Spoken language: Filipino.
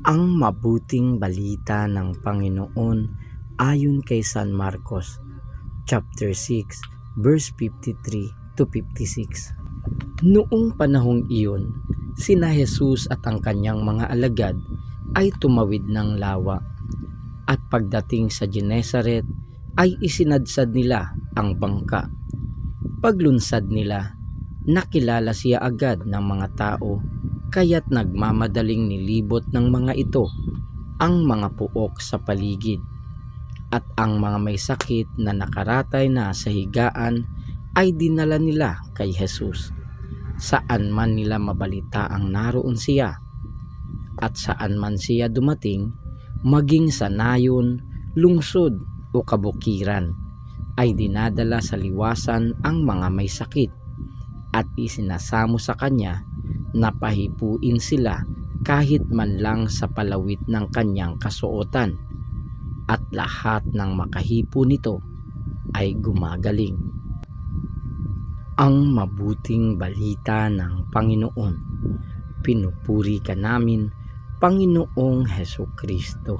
Ang mabuting balita ng Panginoon ayon kay San Marcos, chapter 6, verse 53 to 56. Noong panahong iyon, sina Jesus at ang kanyang mga alagad ay tumawid ng lawa. At pagdating sa Genesaret ay isinadsad nila ang bangka. Paglunsad nila, nakilala siya agad ng mga tao, kaya't nagmamadaling nilibot ng mga ito ang mga puok sa paligid. At ang mga may sakit na nakaratay na sa higaan ay dinala nila kay Jesus. Saan man nila mabalita ang naroon siya, at saan man siya dumating, maging sa nayon, lungsod o kabukiran, ay dinadala sa liwasan ang mga may sakit at isinasamo sa kanya na pahipuin sila kahit man lang sa palawit ng kanyang kasuotan, at lahat ng makahipo nito ay gumagaling. Ang mabuting balita ng Panginoon. Pinupuri ka namin, Panginoong Hesukristo.